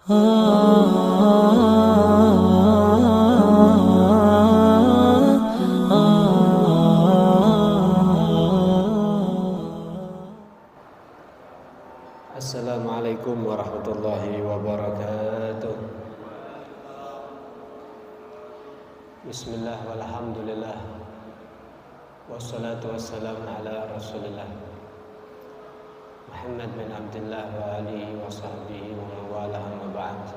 Assalamualaikum warahmatullahi wabarakatuh. Bismillah walhamdulillah wassalatu wassalamu ala rasulillah Muhammad bin Abdullah wa alihi wa sahbihi wa mawala amma ba'd.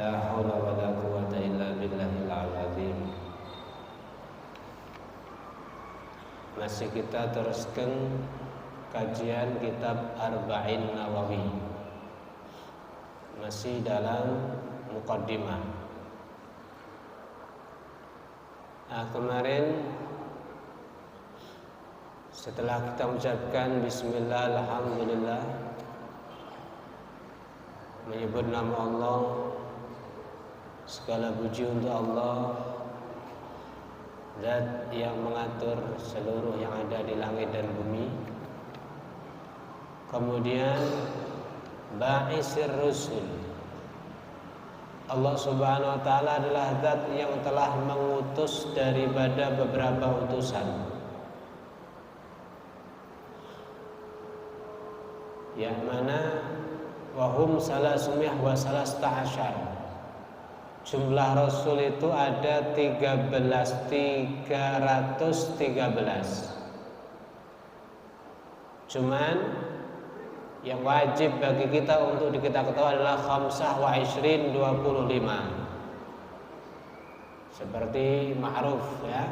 La hawla wa la quwwata illa billahil azim. Masih kita teruskan kajian kitab Arba'in Nawawi, masih dalam muqaddimah. Nah, kemarin setelah kita ucapkan bismillah, alhamdulillah, menyebut nama Allah, segala puji untuk Allah, Zat yang mengatur seluruh yang ada di langit dan bumi. Kemudian Ba'isir Rusul, Allah subhanahu wa ta'ala adalah Zat yang telah mengutus daripada beberapa utusan, yang mana wahum salasumiyah wa salasta asyar. Jumlah Rasul itu ada 313. Cuman yang wajib bagi kita untuk kita ketahui adalah khamsah wa ishrin, 25. Seperti ma'ruf ya,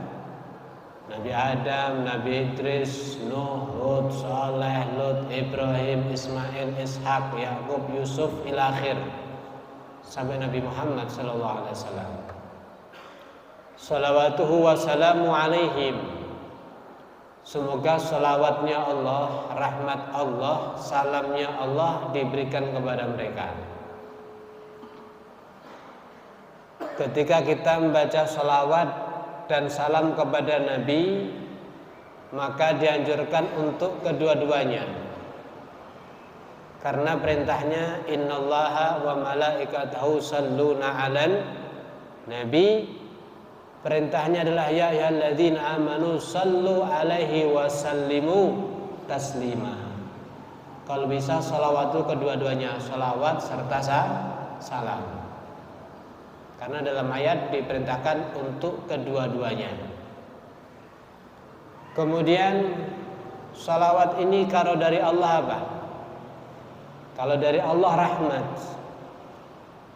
Nabi Adam, Nabi Idris, Nuh, Hud, Saleh, Lut, Ibrahim, Ismail, Ishaq, Yaqub, Yusuf, ila akhir sampai Nabi Muhammad sallallahu alaihi wasallam. Salawatuhu wa salamu alaihim. Semoga salawatnya Allah, rahmat Allah, salamnya Allah diberikan kepada mereka. Ketika kita membaca salawat dan salam kepada Nabi, maka dianjurkan untuk kedua-duanya, karena perintahnya innallaha wa malaikatahu shalluna 'alan nabi. Perintahnya adalah ya ayyuhalladzina amanu sallu alaihi wa sallimu taslima. Kalau bisa salawat itu kedua-duanya, salawat serta salam, karena dalam ayat diperintahkan untuk kedua-duanya. Kemudian salawat ini kalau dari Allah apa? Kalau dari Allah rahmat,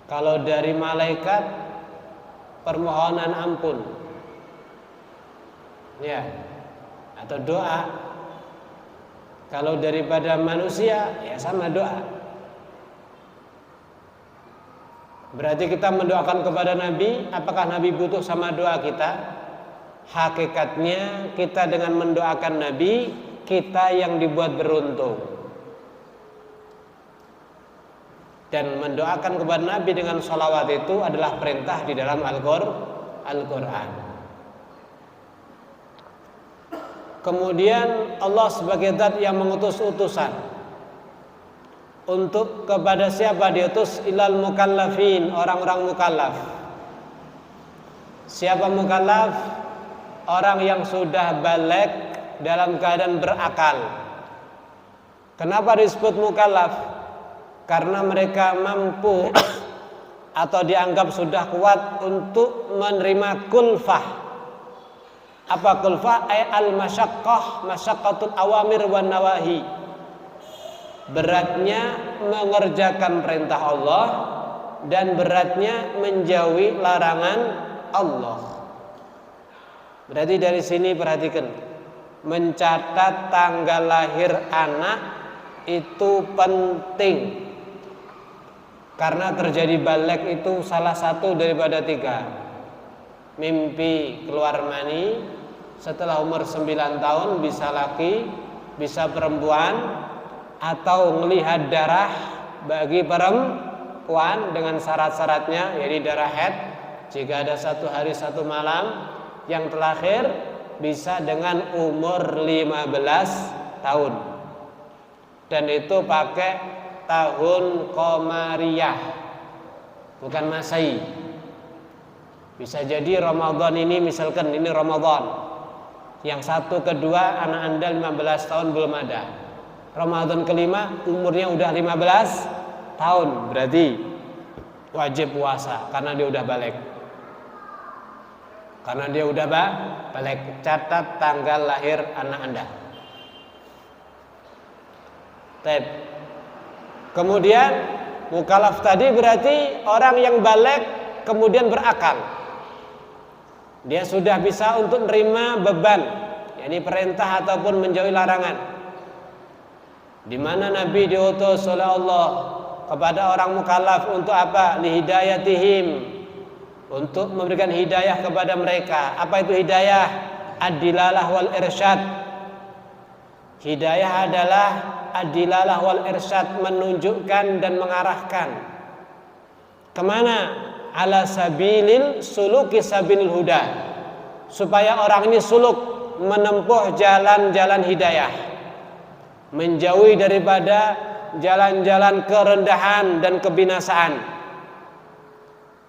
kalau dari malaikat permohonan ampun, ya, atau doa. Kalau daripada manusia, ya sama doa. Berarti kita mendoakan kepada Nabi. Apakah Nabi butuh sama doa kita? Hakikatnya kita dengan mendoakan Nabi, kita yang dibuat beruntung. Dan mendoakan kepada Nabi dengan sholawat itu adalah perintah di dalam Al-Quran. Kemudian Allah sebagai Zat yang mengutus utusan. Untuk kepada siapa diutus? Ilal mukallafin, orang-orang mukallaf. Siapa mukallaf? Orang yang sudah baligh dalam keadaan berakal. Kenapa disebut mukallaf? Karena mereka mampu atau dianggap sudah kuat untuk menerima kulfah. Apa kulfah? Al-masyaqqah, masyaqqatul awamir wan nawahi. Beratnya mengerjakan perintah Allah dan beratnya menjauhi larangan Allah. Berarti dari sini perhatikan, mencatat tanggal lahir anak itu penting. Karena terjadi baligh itu salah satu daripada 3. Mimpi keluar mani setelah umur 9 tahun, bisa laki, bisa perempuan, atau melihat darah bagi perempuan dengan syarat-syaratnya, yaitu darah haid jika ada 1 hari 1 malam. Yang terakhir bisa dengan umur 15 tahun. Dan itu pakai tahun Qamariyah, bukan Masehi. Bisa jadi Ramadan ini, misalkan ini Ramadan yang 1, kedua anak Anda 15 tahun belum ada. Ramadan kelima umurnya udah 15 tahun, berarti wajib puasa karena dia udah balik. Karena dia udah balik, catat tanggal lahir anak Anda. Baik. Kemudian mukallaf tadi berarti orang yang balik kemudian berakal. Dia sudah bisa untuk menerima beban, yakni perintah ataupun menjauhi larangan. Di mana Nabi diutus oleh Allah kepada orang mukallaf untuk apa? Lihidayatihim, untuk memberikan hidayah kepada mereka. Apa itu hidayah? Ad-dilalah wal irsyad. Hidayah adalah ad-dilalah wal irsyad, menunjukkan dan mengarahkan. Kemana? Ala sabilil suluki sabilil huda, supaya orang ini suluk, menempuh jalan-jalan hidayah, menjauhi daripada jalan-jalan kerendahan dan kebinasaan.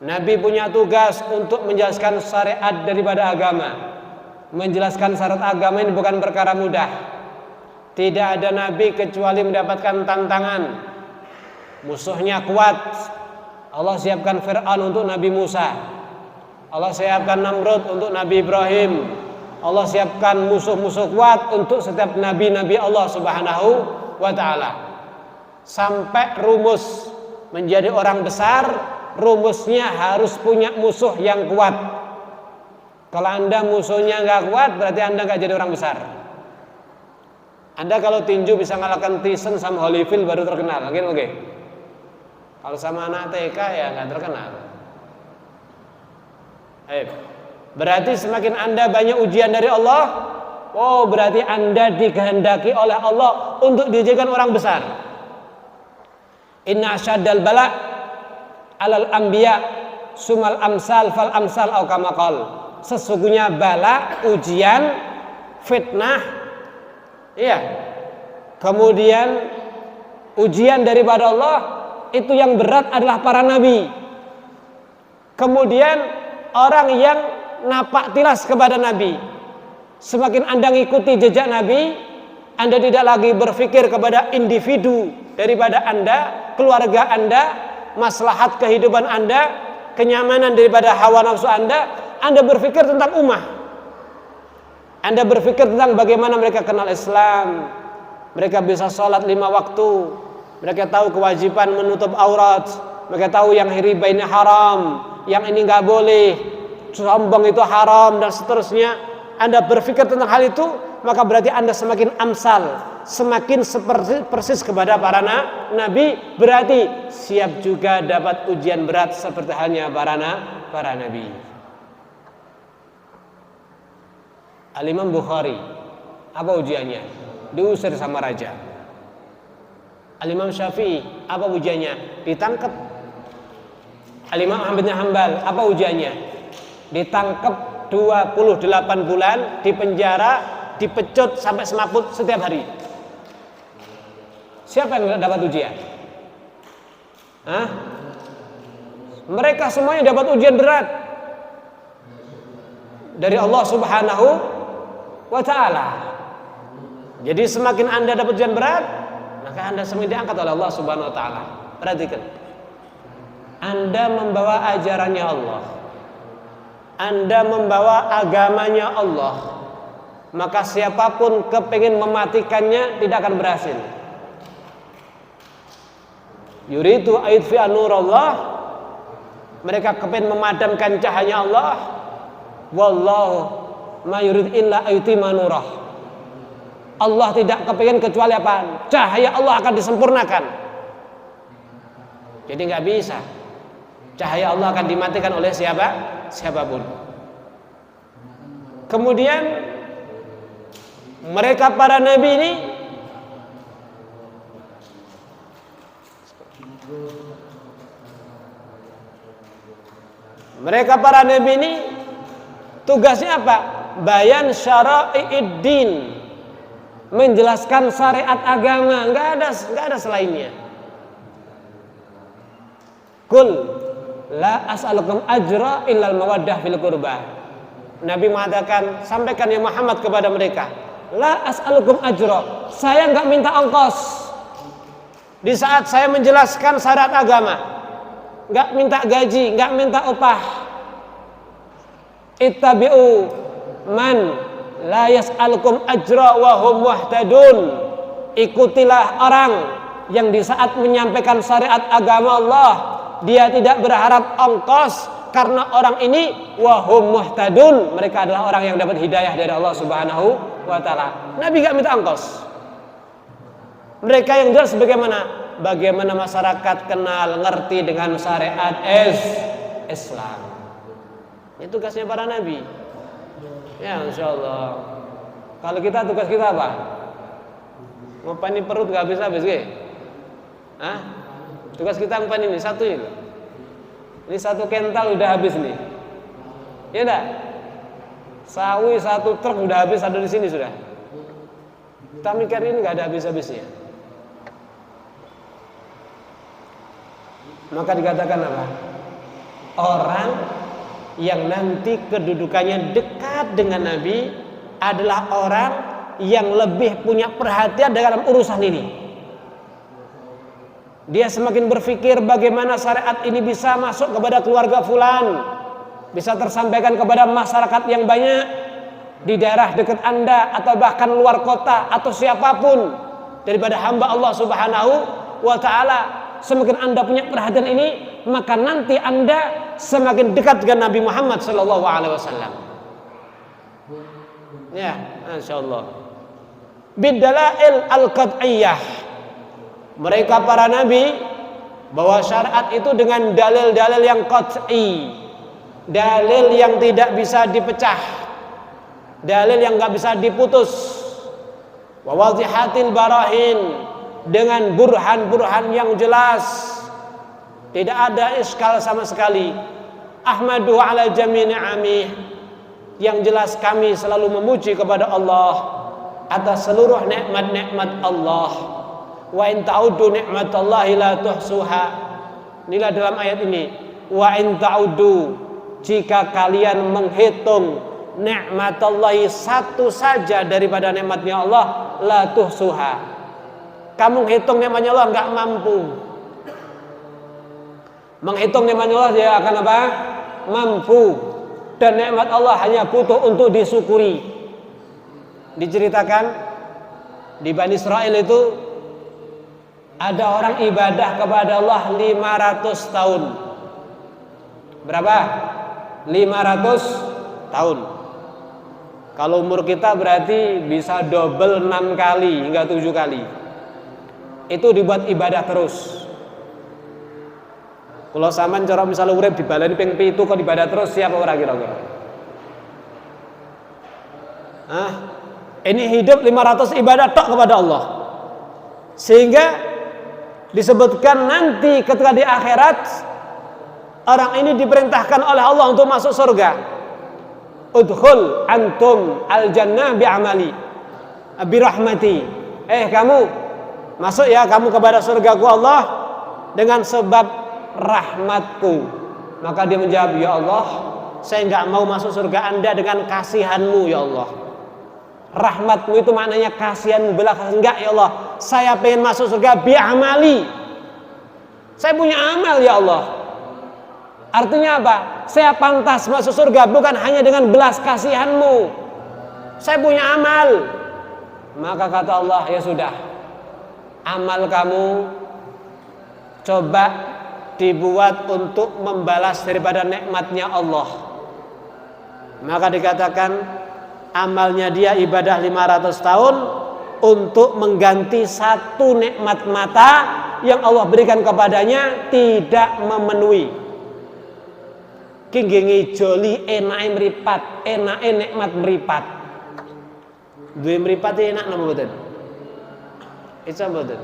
Nabi punya tugas untuk menjelaskan syariat daripada agama. Menjelaskan syarat agama ini bukan perkara mudah. Tidak ada nabi kecuali mendapatkan tantangan. Musuhnya kuat. Allah siapkan Fir'aun untuk Nabi Musa. Allah siapkan Namrud untuk Nabi Ibrahim. Allah siapkan musuh-musuh kuat untuk setiap nabi-nabi Allah Subhanahu wa ta'ala. Sampai rumus menjadi orang besar, rumusnya harus punya musuh yang kuat. Kalau Anda musuhnya nggak kuat, berarti Anda nggak jadi orang besar. Anda kalau tinju bisa ngalahkan Tyson sama Holyfield baru terkenal, oke? Kalau sama anak TK ya nggak terkenal. Berarti semakin Anda banyak ujian dari Allah, oh berarti Anda dikehendaki oleh Allah untuk dijadikan orang besar. Inna asyaddal bala alal anbiya sumal amsal fal amsal au kama qal. Sesungguhnya bala, ujian, fitnah, iya. Kemudian ujian daripada Allah itu yang berat adalah para nabi. Kemudian orang yang napak tilas kepada nabi. Semakin Anda ngikuti jejak nabi, Anda tidak lagi berpikir kepada individu daripada Anda, keluarga Anda, maslahat kehidupan Anda, kenyamanan daripada hawa nafsu Anda berpikir tentang ummah. Anda berpikir tentang bagaimana mereka kenal Islam, mereka bisa sholat 5 waktu, mereka tahu kewajiban menutup aurat, mereka tahu yang riba ini haram, yang ini nggak boleh, sombong itu haram dan seterusnya. Anda berpikir tentang hal itu, maka berarti Anda semakin amsal, semakin seperti persis kepada para nabi, berarti siap juga dapat ujian berat seperti halnya para nabi. Al-Imam Bukhari, apa ujiannya? Diusir sama raja. Al-Imam Syafi'i, apa ujiannya? Ditangkap. Al-Imam Ahmad bin Hanbal, apa ujiannya? Ditangkap 28 bulan, dipenjara, dipecut sampai semaput setiap hari. Siapa yang dapat ujian? Mereka semuanya dapat ujian berat dari Allah Subhanahu wa ta'ala. Jadi semakin Anda dapat ujian berat, maka Anda semakin diangkat oleh Allah Subhanahu wa ta'ala. Perhatikan, Anda membawa ajarannya Allah, Anda membawa agamanya Allah, maka siapapun kepingin mematikannya tidak akan berhasil. Yuridu aidfi'a nurallah, mereka kepingin memadamkan cahaya Allah. Wallahu ma yurid illa ayutima nurah. Allah tidak kepingin kecuali apa? Cahaya Allah akan disempurnakan. Jadi nggak bisa. Cahaya Allah akan dimatikan oleh siapapun. Kemudian mereka para nabi ini tugasnya apa? Bayan syara'i'id-din, menjelaskan syariat agama, nggak ada selainnya. Qul la as'alukum ajra illal mawaddah fil qurbah. Nabi mengatakan, sampaikan ya Muhammad kepada mereka, la as'alukum ajra, saya enggak minta ongkos di saat saya menjelaskan syariat agama, enggak minta gaji, enggak minta upah. Ittabi'u man la yas'alukum ajra wa hum muhtadun. Ikutilah orang yang di saat menyampaikan syariat agama Allah, dia tidak berharap ongkos, karena orang ini wahum muhtadun, mereka adalah orang yang dapat hidayah dari Allah Subhanahu wa taala. Nabi gak minta ongkos. Mereka yang jelas bagaimana masyarakat kenal, ngerti dengan syariat Islam. Ini tugasnya para nabi. Ya, insyaallah. Kalau kita, tugas kita apa? Ngopani perut gak habis-habis ke? Hah? Tugas kita ngopani ini satu ini. Ini satu kental udah habis nih. Ya enggak? Sawi satu truk udah habis, ada di sini sudah. Kita mikir ini enggak ada habis-habisnya. Maka dikatakan apa? Orang yang nanti kedudukannya dekat dengan Nabi adalah orang yang lebih punya perhatian dalam urusan ini. Dia semakin berpikir bagaimana syariat ini bisa masuk kepada keluarga fulan, bisa tersampaikan kepada masyarakat yang banyak di daerah dekat Anda atau bahkan luar kota atau siapapun daripada hamba Allah Subhanahu wa taala. Semakin Anda punya perhatian ini, maka nanti Anda semakin dekat dengan Nabi Muhammad sallallahu alaihi wasallam. Ya, insyaallah. Bidalail al-qat'iyyah. Mereka para nabi bawa syariat itu dengan dalil-dalil yang qat'i, dalil yang tidak bisa dipecah, dalil yang nggak bisa diputus. Wa wadhihatil barahin, dengan burhan-burhan yang jelas, tidak ada iskal sama sekali. Ahmadu ala jami' ni'amih, yang jelas kami selalu memuji kepada Allah atas seluruh nikmat-nikmat Allah. Wa in ta'uddu ni'matallahi la tuhsuha. Inilah dalam ayat ini, wa in ta'uddu, jika kalian menghitung nikmatallahi, satu saja daripada nikmatnya Allah, la tuhsuha, kamu menghitung nikmatnya Allah enggak mampu. Menghitung nikmatnya Allah dia akan apa? Mampu. Dan nikmat Allah hanya butuh untuk disyukuri. Diceritakan di Bani Israel itu ada orang ibadah kepada Allah 500 tahun. Berapa? 500 tahun. Kalau umur kita berarti bisa double 6 kali hingga 7 kali. Itu dibuat ibadah terus. Kalau sampean cara misalnya urip dibaleni ping 7 kok ibadah terus, siapa ora kira-kira? Ini hidup 500 ibadah tok kepada Allah. Sehingga disebutkan nanti ketika di akhirat orang ini diperintahkan oleh Allah untuk masuk surga. Udkhul antum al-jannah bi'amali birahmati. Kamu masuk ya, kamu kepada surgaku Allah dengan sebab rahmatku. Maka dia menjawab, ya Allah, saya enggak mau masuk surga Anda dengan kasihanmu ya Allah. Rahmatmu itu maknanya kasihanmu, belas enggak ya Allah. Saya pengen masuk surga bi'amali. Saya punya amal ya Allah. Artinya apa? Saya pantas masuk surga bukan hanya dengan belas kasihanmu. Saya punya amal. Maka kata Allah, ya sudah, amal kamu coba dibuat untuk membalas daripada nikmatnya Allah. Maka dikatakan amalnya dia ibadah 500 tahun untuk mengganti satu nikmat mata yang Allah berikan kepadanya tidak memenuhi. Kinggingi joli enake mripat, enake nikmat mripat. Duwe mripat enak napa mboten? Isa mboten.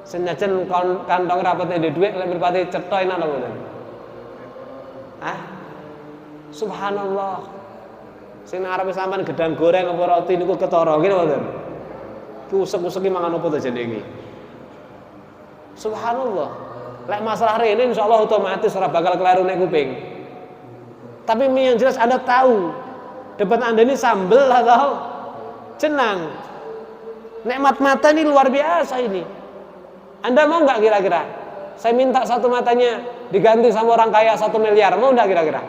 Senajan kantong rapate ndek dhuwit lek mripate cetha enak napa mboten? Subhanallah. Sing arepe sampean gedang goreng apa roti niku ketara nggih mboten? Ki usek-useki mangan apa to jenenge iki? Subhanallah. Lek masalah rene insyaallah otomatis ora bakal keliru nek kuping. Tapi yang jelas Anda tahu depan Anda ini sambel atau jenang. Nikmat mata ini luar biasa ini. Anda mau nggak kira-kira? Saya minta satu matanya diganti sama orang kaya 1 miliar, mau nggak kira-kira?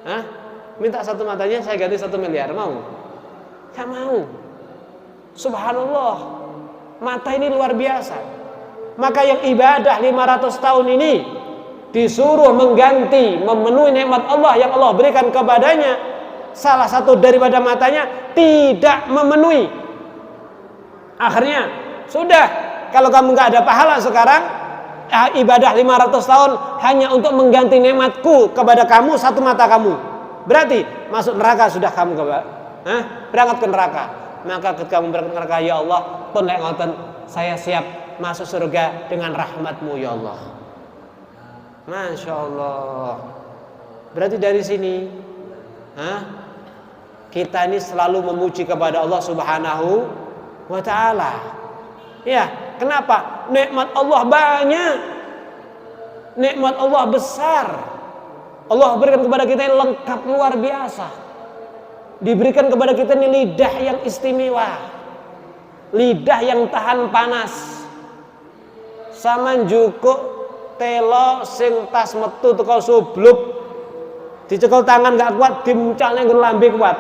Hah? Minta satu matanya saya ganti 1 miliar, mau? Nggak mau. Subhanallah, mata ini luar biasa. Maka yang ibadah 500 tahun ini disuruh mengganti, memenuhi nikmat Allah yang Allah berikan kepadanya, salah satu daripada matanya tidak memenuhi. Akhirnya sudah, kalau kamu nggak ada pahala sekarang, ibadah 500 tahun hanya untuk mengganti nikmatku kepada kamu, satu mata kamu, berarti masuk neraka sudah kamu berangkat ke neraka. Maka ketika kamu berangkat ke neraka, ya Allah pun lek ngoten, saya siap masuk surga dengan rahmatmu ya Allah. Masya Allah. Berarti dari sini kita ini selalu memuji kepada Allah Subhanahu wa ta'ala. Ya, kenapa? Nikmat Allah banyak, nikmat Allah besar. Allah berikan kepada kita yang lengkap luar biasa. Diberikan kepada kita ini lidah yang istimewa, lidah yang tahan panas. Saman cukup telo sing tas metu teko subluk, dicekel tangan gak kuat, dimuncalnya nggon lambe kuat.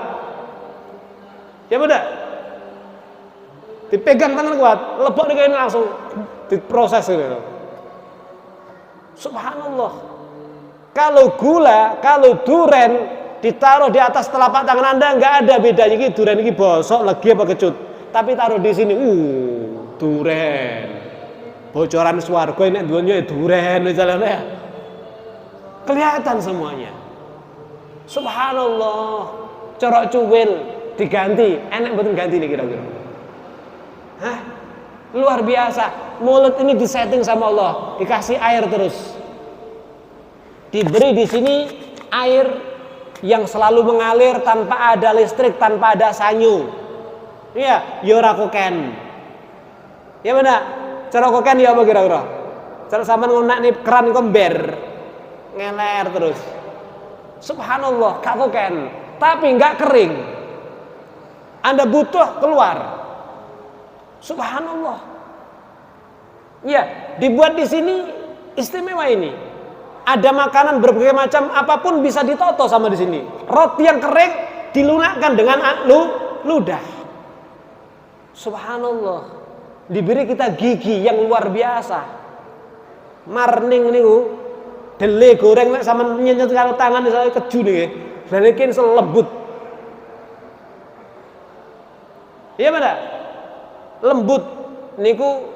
Ya bener? Dipegang tangan kuat, lebok nih langsung diproses gitu. Subhanallah. Kalau gula, kalau duren ditaruh di atas telapak tangan Anda nggak ada bedanya. Ini duren ini bosok lagi apa kecut. Tapi taruh di sini, duren. Bocoran swarga ini dunia duren misalnya. Kelihatan semuanya. Subhanallah. Corok cuwil diganti, enak betul ganti nih kira-kira. Hah? Luar biasa. Mulut ini disetting sama Allah, dikasih air terus. Diberi di sini air yang selalu mengalir tanpa ada listrik, tanpa ada sanyu. Iya, yora koken. Ya benar. Cara koken ya apa kira-kira? Cara sampean ngonak nih keran komber, ngeler terus. Subhanallah, kak koken, tapi nggak kering. Anda butuh keluar. Subhanallah. Ya, dibuat di sini istimewa ini. Ada makanan berbagai macam apapun bisa ditoto sama di sini. Roti yang kering dilunakkan dengan ludah. Subhanallah. Diberi kita gigi yang luar biasa. Marning niku dele goreng nek sampean nyentuh karo tangan saya keju niki. Dan iki selembut. Iya bener? Lembut niku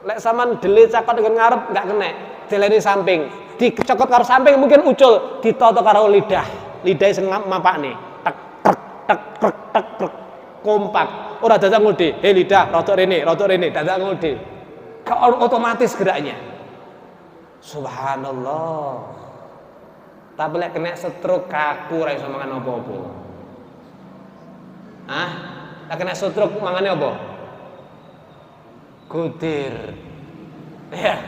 lek sampean dele cakot dengan ngarep enggak kena. Deleni samping, dicokot karo samping mungkin ucul, ditoto karo lidah. Lidah sing mapakne. Tek tek tek tek tek tek. Kompak, ora dadak ngode, lidah, rotok rene, dadak ngode. Otomatis geraknya. Subhanallah. Tapi lek kena stroke kaku ora iso mangan apa-apa. Lek kena stroke mangane apa? Gudir. Ya,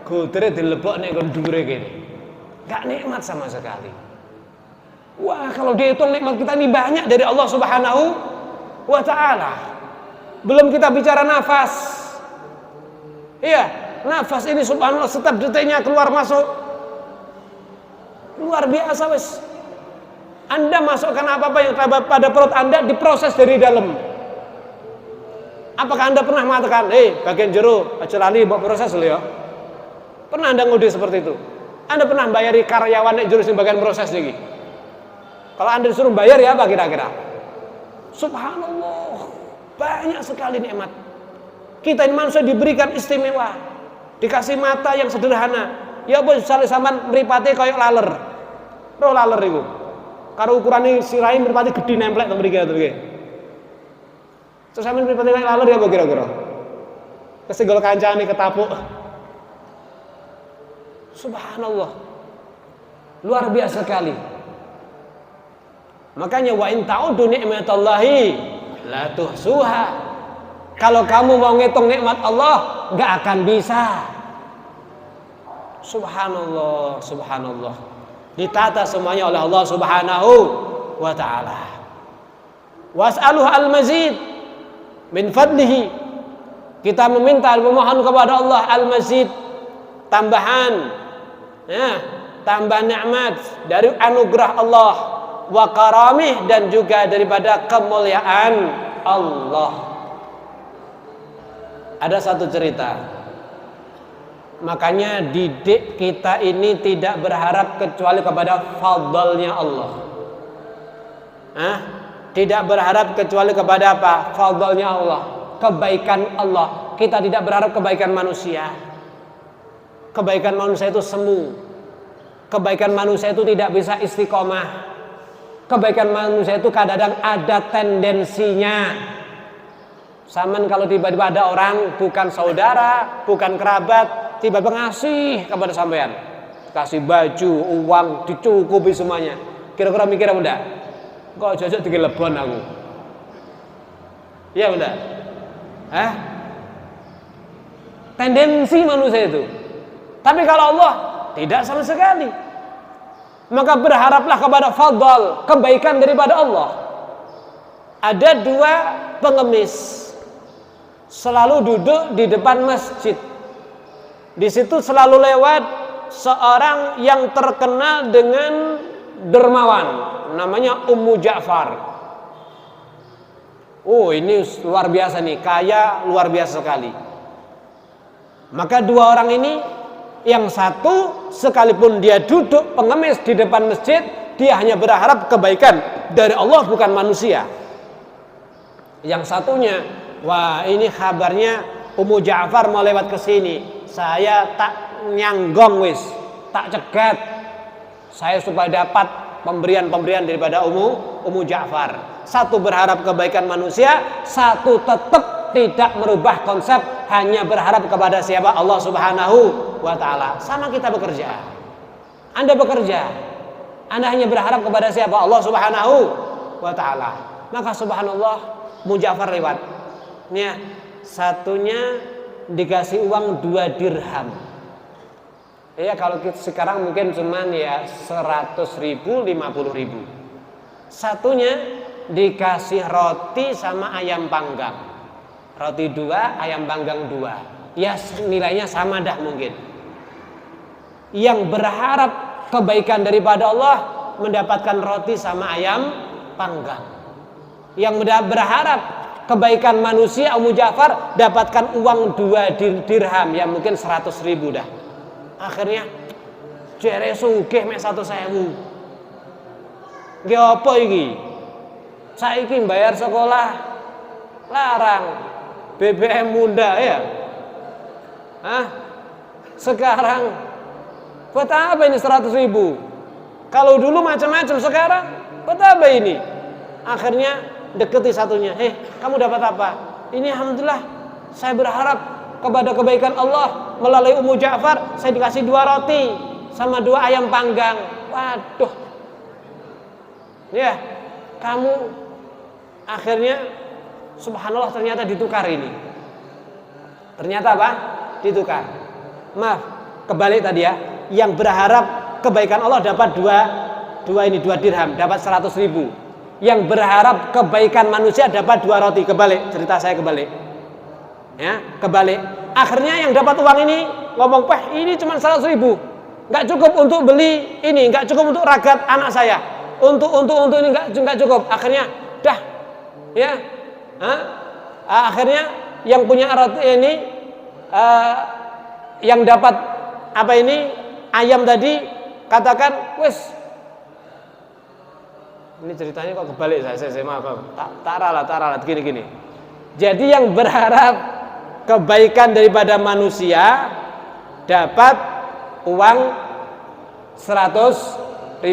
gudire dilebok nek kon dhuwure kene. Gak nikmat sama sekali. Wah, kalau dihitung nikmat kita ini banyak dari Allah Subhanahu wa ta'ala. Belum kita bicara nafas. Iya, nafas ini subhanallah setiap detiknya keluar masuk. Luar biasa wes. Anda masukkan apa-apa yang pada perut Anda diproses dari dalam. Apakah Anda pernah mengatakan, bagian jero aja lali mbok proses lho ya? Pernah Anda ngode seperti itu? Anda pernah bayari karyawan nek jero sing bagian proses iki? Kalau Anda disuruh bayar ya apa kira-kira? Subhanallah, banyak sekali nikmat. Kita ini manusia diberikan istimewa, dikasih mata yang sederhana. Ya bos, misalnya sampean mripate koyo laler. Roh laler iku. Karo ukurane sirahe mripate gedhe nemplek teng mriki to nggih. Terus sampean mripate koyo laler ya apa kira-kira? Kesenggol kancane ketapuk. Subhanallah. Luar biasa sekali. Makanya wa in ta'udu ni'matallahi la tuhsuha. Kalau kamu mau ngitung nikmat Allah, enggak akan bisa. Subhanallah, subhanallah. Ditata semuanya oleh Allah Subhanahu wa taala. Was'aluhu al-mazid min fadlihi. Kita meminta, memohon kepada Allah al-mazid, tambahan, ya, tambah nikmat dari anugerah Allah, wa karamih, dan juga daripada kemuliaan Allah. Ada satu cerita. Makanya didik kita ini tidak berharap kecuali kepada fadlnya Allah. Tidak berharap kecuali kepada apa? Fadlnya Allah, kebaikan Allah. Kita tidak berharap kebaikan manusia. Kebaikan manusia itu semu. Kebaikan manusia itu tidak bisa istiqomah. Kebaikan manusia itu kadang-kadang ada tendensinya. Saman kalau tiba-tiba ada orang bukan saudara, bukan kerabat, tiba-tiba ngasih kepada sampean, kasih baju, uang, dicukupi semuanya. Kira-kira mikir apa enggak? Kok jajak dikelebon aku? Iya enggak? Tendensi manusia itu. Tapi kalau Allah tidak sama sekali. Maka berharaplah kepada fadl, kebaikan daripada Allah. Ada dua pengemis selalu duduk di depan masjid. Di situ selalu lewat seorang yang terkenal dengan dermawan, namanya Ummu Ja'far. Oh, ini luar biasa nih, kaya luar biasa sekali. Maka dua orang ini, yang satu sekalipun dia duduk pengemis di depan masjid, dia hanya berharap kebaikan dari Allah, bukan manusia. Yang satunya, wah ini kabarnya Ummu Ja'far mau lewat ke sini. Saya tak nyanggong wis, tak cegat. Saya supaya dapat pemberian-pemberian daripada Ummu Ja'far. Satu berharap kebaikan manusia, satu tetap tidak merubah konsep, hanya berharap kepada siapa? Allah Subhanahu wa taala. Sama kita bekerja. Anda bekerja, Anda hanya berharap kepada siapa? Allah Subhanahu wa taala. Maka subhanallah, Ummu Ja'far lewat. Nih, satunya dikasih uang 2 dirham. Ya kalau sekarang mungkin cuman ya 100.000, 50.000. Satunya dikasih roti sama ayam panggang. Roti 2, ayam panggang 2. Ya nilainya sama dah mungkin. Yang berharap kebaikan daripada Allah mendapatkan roti sama ayam panggang. Yang berharap kebaikan manusia, Ummu Ja'far dapatkan uang 2 dirham, ya mungkin 100.000 dah. Akhirnya jere sugih mek 100.000. Nggih apa iki? Saiki bayar sekolah larang, BBM muda ya. Sekarang buat apa ini 100.000? Kalau dulu macam-macam, sekarang buat apa ini? Akhirnya deketi satunya, kamu dapat apa? Ini alhamdulillah, saya berharap kepada kebaikan Allah melalui Ummu Ja'far, saya dikasih 2 roti sama 2 ayam panggang. Waduh, ya kamu akhirnya subhanallah ternyata ditukar ini. Ternyata apa? Ditukar. Maaf, kebalik tadi ya. Yang berharap kebaikan Allah dapat 2 dirham, dapat 100.000. Yang berharap kebaikan manusia dapat 2 roti. Kebalik, cerita saya kebalik. Ya, kebalik. Akhirnya yang dapat uang ini ngomong, ini cuma 100.000. Nggak cukup untuk beli ini, nggak cukup untuk ragat anak saya. Untuk ini nggak cukup. Akhirnya dah, ya. Akhirnya yang punya roti ini, yang dapat apa ini ayam tadi, katakan, wes. Ini ceritanya kok kebalik, saya maaf. Tak gini. Jadi yang berharap kebaikan daripada manusia dapat uang 100.000.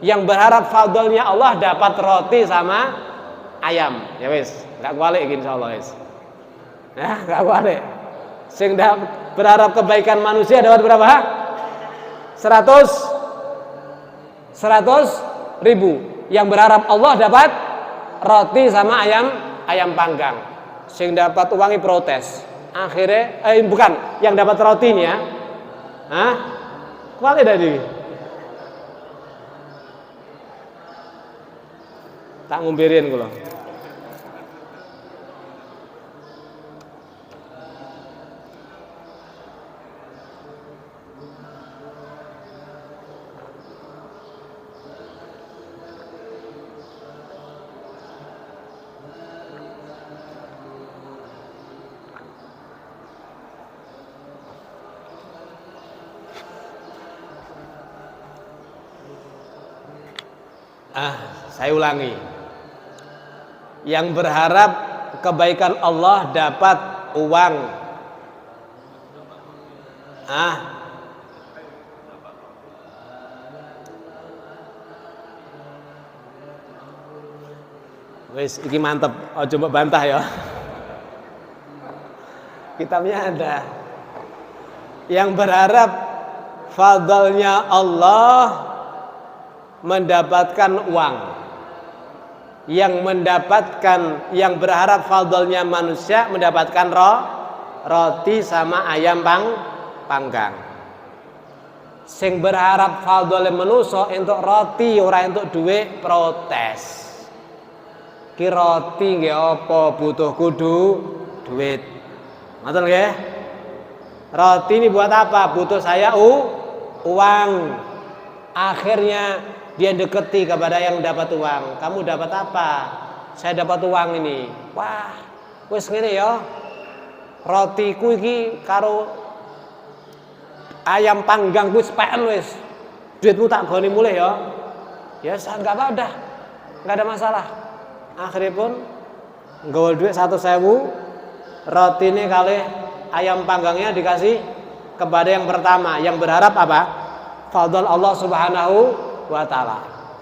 Yang berharap fadlnya Allah dapat roti sama ayam. Ya wis, enggak kualik insyaallah wis. Ya, enggak kualik. Sing berharap kebaikan manusia dapat berapa? 100.000. Yang berharap Allah dapat roti sama ayam panggang. Sing dapat uangnya protes. Akhirnya bukan, yang dapat rotinya Hah? Kuali tadi. Tak ngumpirin kula. Saya ulangi. Yang berharap kebaikan Allah dapat uang. Wis iki mantep, coba bantah ya. Kitabnya ada. Yang berharap fadlnya Allah mendapatkan uang. Yang berharap fadlnya manusia mendapatkan roti sama ayam panggang. Sing berharap fadlnya manusia untuk roti ora untuk duit protes. Ki roti nggih apa butuh kudu duit. Ngoten nggih? Roti ini buat apa? Butuh saya uang. Akhirnya dia deketi kepada yang dapat uang. Kamu dapat apa? Saya dapat uang ini. Wah, wis ngene ya. Rotiku iki karo ayam panggang wis peken wis. Duitmu tak goni mulih ya. Ya enggak apa-apa. Enggak ada masalah. Akhirnya pun nggawa duit 1.000, roti ini kali ayam panggangnya dikasih kepada yang pertama. Yang berharap apa? Fadl Allah Subhanahu wa ta'ala.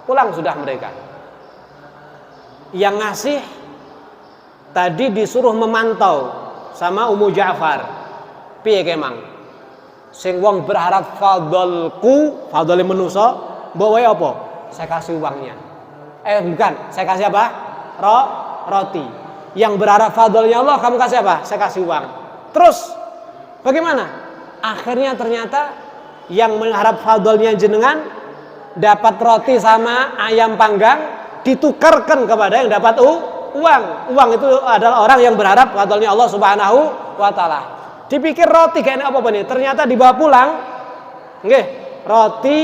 Pulang sudah mereka. Yang ngasih tadi disuruh memantau sama Ummu Ja'far. Piye kemang? Sing wong berharap fadlku, fadle manusa, mbok wae apa? Saya kasih uangnya. Bukan, saya kasih apa? Roti. Yang berharap fadlnya Allah, kamu kasih apa? Saya kasih uang. Terus bagaimana? Akhirnya ternyata yang mengharap fadlnya jenengan dapat roti sama ayam panggang ditukarkan kepada yang dapat uang. Uang itu adalah orang yang berharap fadlnya Allah Subhanahu wa ta'ala. Dipikir roti kayaknya apa nih? Ternyata dibawa pulang. Nggih, roti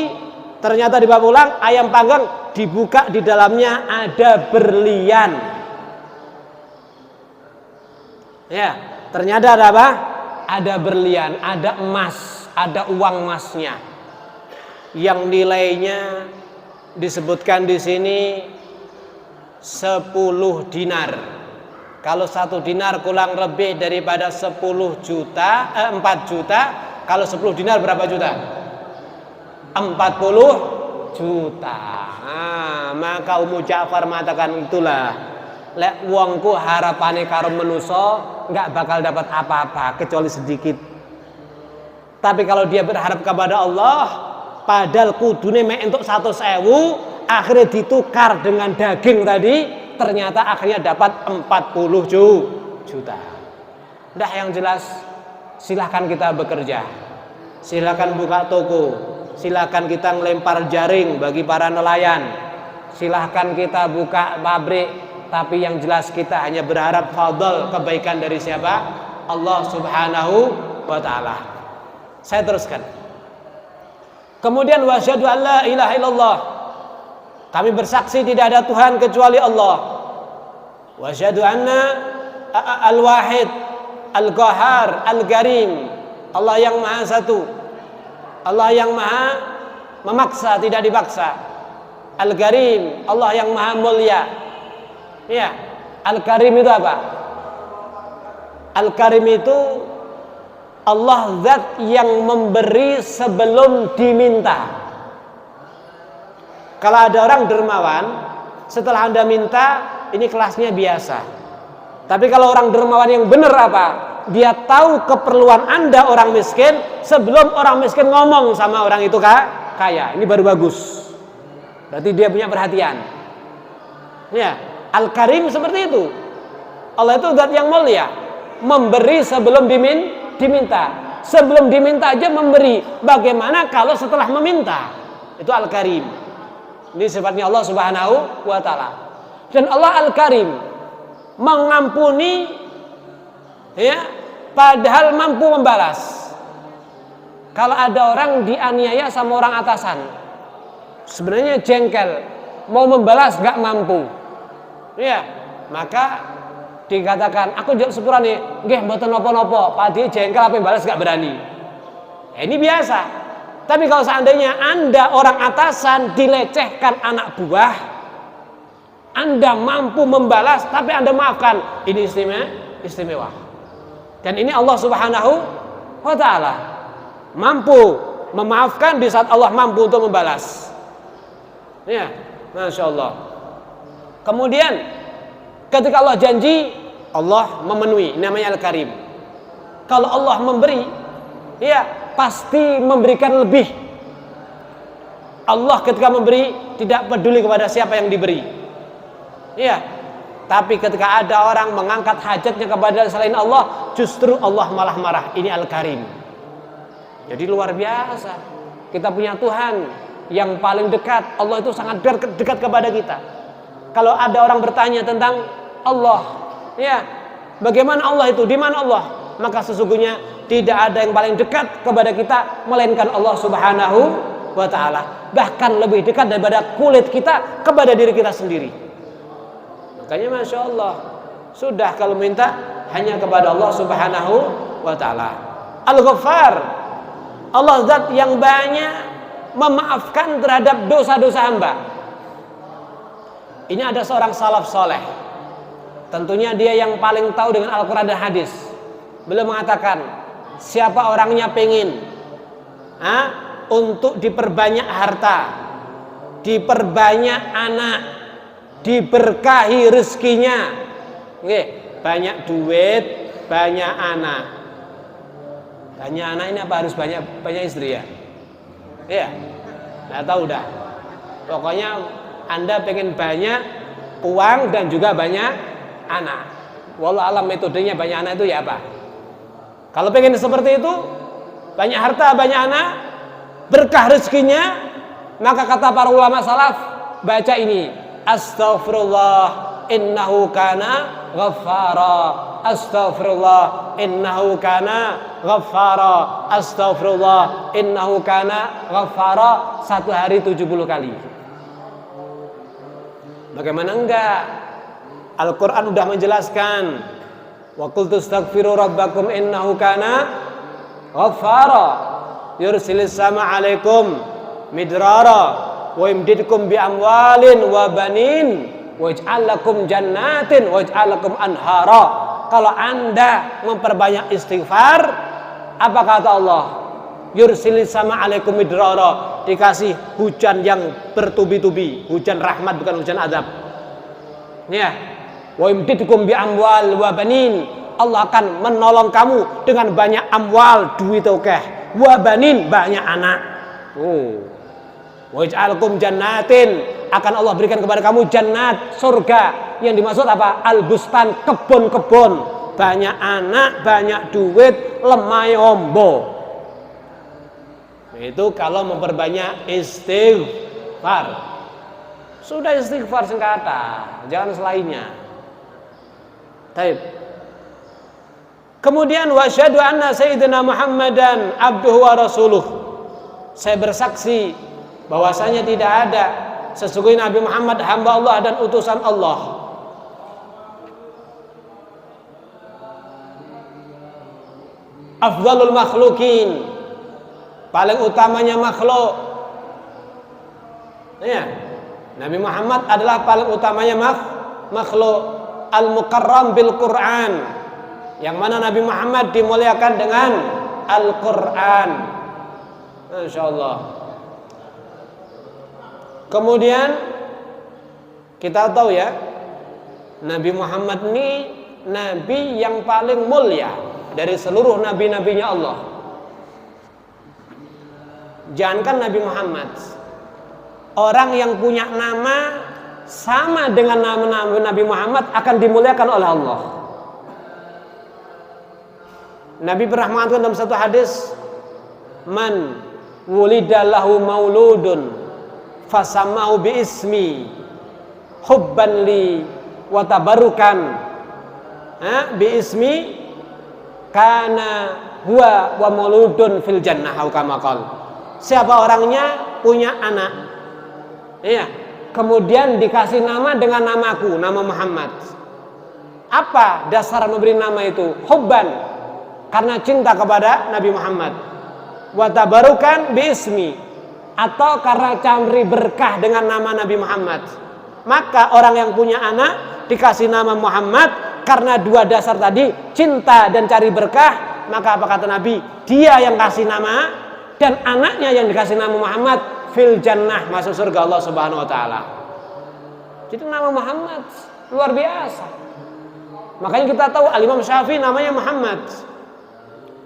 ternyata dibawa pulang, ayam panggang dibuka, di dalamnya ada berlian. Ya, ternyata ada apa? Ada berlian, ada emas, ada uang emasnya. Yang nilainya disebutkan di sini 10 dinar. Kalau 1 dinar kurang lebih daripada 4 juta. Kalau 10 dinar berapa juta? 40 juta. Maka Ummu Ja'far mengatakan itulah. Lek wongku harapane karo manusa enggak bakal dapat apa-apa kecuali sedikit. Tapi kalau dia berharap kepada Allah, padahal kudune mek entuk 100.000, akhirnya ditukar dengan daging tadi, ternyata akhirnya dapat 40 juta. Dah yang jelas, silahkan kita bekerja, silahkan buka toko, silahkan kita ngelempar jaring bagi para nelayan, silahkan kita buka pabrik. Tapi yang jelas kita hanya berharap fadl kebaikan dari siapa? Allah Subhanahu wa ta'ala. Saya teruskan. Kemudian wasyhadu an la ilaha illallah. Kami bersaksi tidak ada Tuhan kecuali Allah. Wasyhadu anna al-wahid, al-qahar, al-karim. Allah yang maha satu. Allah yang maha memaksa, tidak dipaksa. Al-karim, Allah yang maha mulia. Ya, Al-Karim itu apa? Al-Karim itu Allah zat yang memberi sebelum diminta. Kalau ada orang dermawan, setelah Anda minta, ini kelasnya biasa. Tapi kalau orang dermawan yang benar apa? Dia tahu keperluan Anda orang miskin sebelum orang miskin ngomong sama orang itu kaya. Ini baru bagus. Berarti dia punya perhatian. Ya, Al-Karim seperti itu. Allah itu zat yang mulia, memberi sebelum diminta. sebelum diminta aja memberi. Bagaimana kalau setelah meminta? Itu Al-Karim. Ini sifatnya Allah Subhanahu wa ta'ala. Dan Allah Al-Karim mengampuni, ya, padahal mampu membalas. Kalau ada orang dianiaya sama orang atasan, sebenarnya jengkel, mau membalas gak mampu, ya, maka dikatakan aku jawab sepurane, nggih mboten napa-napa, padhe jengkel apa balas gak berani. Ini biasa. Tapi kalau seandainya Anda orang atasan dilecehkan anak buah, Anda mampu membalas tapi Anda maafkan, ini istimewa. Dan ini Allah Subhanahu wa ta'ala mampu memaafkan di saat Allah mampu untuk membalas. Ya, Masya Allah. Kemudian ketika Allah janji, Allah memenuhi, namanya Al-Karim. Kalau Allah memberi, ya pasti memberikan lebih. Allah ketika memberi tidak peduli kepada siapa yang diberi, ya. Tapi ketika ada orang mengangkat hajatnya kepada selain Allah, justru Allah malah marah. Ini Al-Karim. Jadi luar biasa. Kita punya Tuhan yang paling dekat. Allah itu sangat dekat kepada kita. Kalau ada orang bertanya tentang Allah, ya, bagaimana Allah itu, di mana Allah? Maka sesungguhnya tidak ada yang paling dekat kepada kita melainkan Allah Subhanahu wa ta'ala. Bahkan lebih dekat daripada kulit kita kepada diri kita sendiri. Makanya Masya Allah, sudah kalau minta hanya kepada Allah Subhanahu wa ta'ala. Al-Ghaffar, Allah zat yang banyak memaafkan terhadap dosa-dosa hamba. Ini ada seorang salaf soleh, tentunya dia yang paling tahu dengan Al-Quran dan hadis. Beliau mengatakan, siapa orangnya pengen untuk diperbanyak harta, diperbanyak anak, diberkahi rezekinya, banyak duit, banyak anak. Banyak anak ini apa harus banyak istri ya? Iya, nggak tahu dah. Pokoknya Anda pengen banyak uang dan juga banyak anak. Wallah alam metodenya banyak anak itu ya apa? Kalau pengen seperti itu, banyak harta, banyak anak, berkah rezekinya, maka kata para ulama salaf, baca ini, astaghfirullah innahu kana ghaffara, astaghfirullah innahu kana ghaffara, astaghfirullah innahu kana ghaffara, satu hari 70 kali. Bagaimana enggak? Al-Quran sudah menjelaskan, wa qultu astaghfiru rabbakum innahu kana ghaffara yursilis sama alaikum midrara wa yumdidkum bi amwalin wa banin waj'al lakum jannatin waj'al lakum anhara. Kalau Anda memperbanyak istighfar, apa kata Allah? Yursilis sama alaikum midrara, dikasih hujan yang bertubi-tubi, hujan rahmat bukan hujan azab. Ya, wa yumdidkum bi amwal wa banin, Allah akan menolong kamu dengan banyak amwal, duit oke, wa banin, banyak anak. Waj'alkum jannatin, akan Allah berikan kepada kamu jannat, surga. Yang dimaksud apa? Al-bustan, kebun-kebun, banyak anak, banyak duit, lemai ombo. Itu kalau memperbanyak istighfar. Sudah istighfar singkata, jangan selainnya. Taib. Kemudian wasyhadu anna sayyidina Muhammadan abduhu wa rasuluh. Saya bersaksi bahwasanya tidak ada sesungguhnya Nabi Muhammad hamba Allah dan utusan Allah. Afdhalul makhlukin, paling utamanya makhluk. Ya, Nabi Muhammad adalah paling utamanya makhluk. Al-mukarram bil Quran, yang mana Nabi Muhammad dimuliakan dengan Al-Quran. Masya Allah. Kemudian kita tahu ya, Nabi Muhammad ini Nabi yang paling mulia dari seluruh nabi-nabinya Allah. Jangankan Nabi Muhammad, orang yang punya nama sama dengan nama Nabi Muhammad akan dimuliakan oleh Allah. Nabi pernah mengatakan dalam satu hadis, man wulidalahu mauludun fasamahu bi ismi hubban li wa tabarukan bi ismi kana huwa wa mauludun fil jannah au kama qala. Siapa orangnya punya anak, iya, kemudian dikasih nama dengan namaku, nama Muhammad. Apa dasar memberi nama itu? Hubban, karena cinta kepada Nabi Muhammad. Wa tabarukan bi ismi, atau karena cari berkah dengan nama Nabi Muhammad. Maka orang yang punya anak dikasih nama Muhammad karena dua dasar tadi, cinta dan cari berkah. Maka apa kata Nabi? Dia yang kasih nama dan anaknya yang dikasih nama Muhammad fil jannah, masuk surga Allah Subhanahu wa taala. Jadi nama Muhammad luar biasa. Makanya kita tahu Al-Imam Syafi'i namanya Muhammad,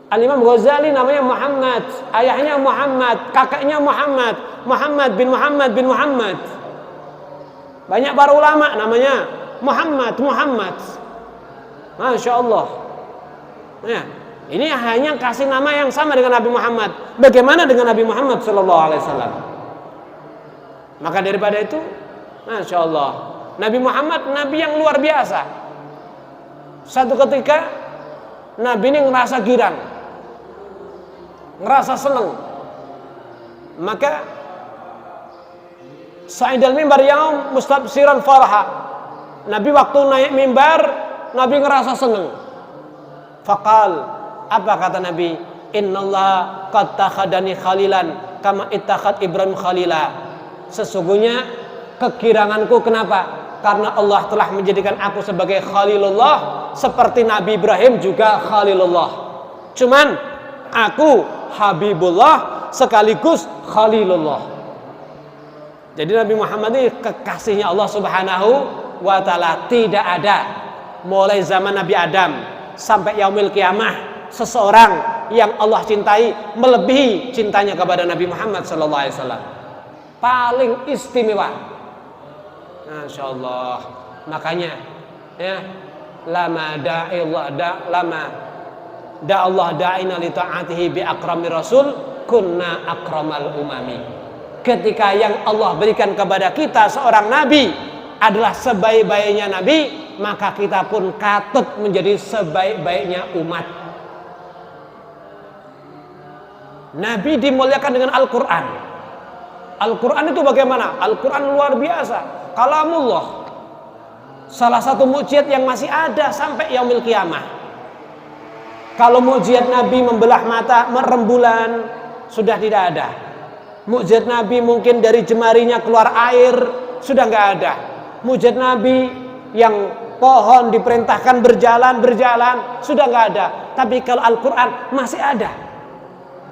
Al-Imam Ghazali namanya Muhammad, ayahnya Muhammad, kakaknya Muhammad, Muhammad bin Muhammad bin Muhammad. Banyak para ulama namanya Muhammad. Masya Allah. Ya, ini hanya kasih nama yang sama dengan Nabi Muhammad. Bagaimana dengan Nabi Muhammad Sallallahu Alaihi Wasallam? Maka daripada itu, Masya Allah, Nabi Muhammad Nabi yang luar biasa. Satu ketika Nabi ini ngerasa girang, ngerasa senang. Maka sa'idal mimbar yaum mustabsiran faraha. Nabi waktu naik mimbar, Nabi ngerasa senang. Faqal, apa kata Nabi? Innallaha qad takhadani khalilan kama ittakhad Ibrahim khalila. Sesungguhnya kegiranganku kenapa? Karena Allah telah menjadikan aku sebagai Khalilullah, seperti Nabi Ibrahim juga Khalilullah. Cuman aku Habibullah sekaligus Khalilullah. Jadi Nabi Muhammad ini kekasihnya Allah Subhanahu wa taala. Tidak ada mulai zaman Nabi Adam sampai yaumil kiamah seseorang yang Allah cintai melebihi cintanya kepada Nabi Muhammad sallallahu alaihi wasallam. Paling istimewa. Masya Allah. Makanya ya, lama Allah da'ina li ta'atihi bi akrami rasul kunna akramal umami. Ketika yang Allah berikan kepada kita seorang nabi adalah sebaik-baiknya nabi, maka kita pun katut menjadi sebaik-baiknya umat. Nabi dimuliakan dengan Al-Quran. Al-Quran itu bagaimana? Al-Quran luar biasa, kalamullah. Salah satu mukjizat yang masih ada sampai yaumil kiamah. Kalau mukjizat Nabi membelah mata merembulan sudah tidak ada. Mukjizat Nabi mungkin dari jemarinya keluar air sudah nggak ada. Mukjizat Nabi yang pohon diperintahkan berjalan sudah nggak ada. Tapi kalau Al-Quran masih ada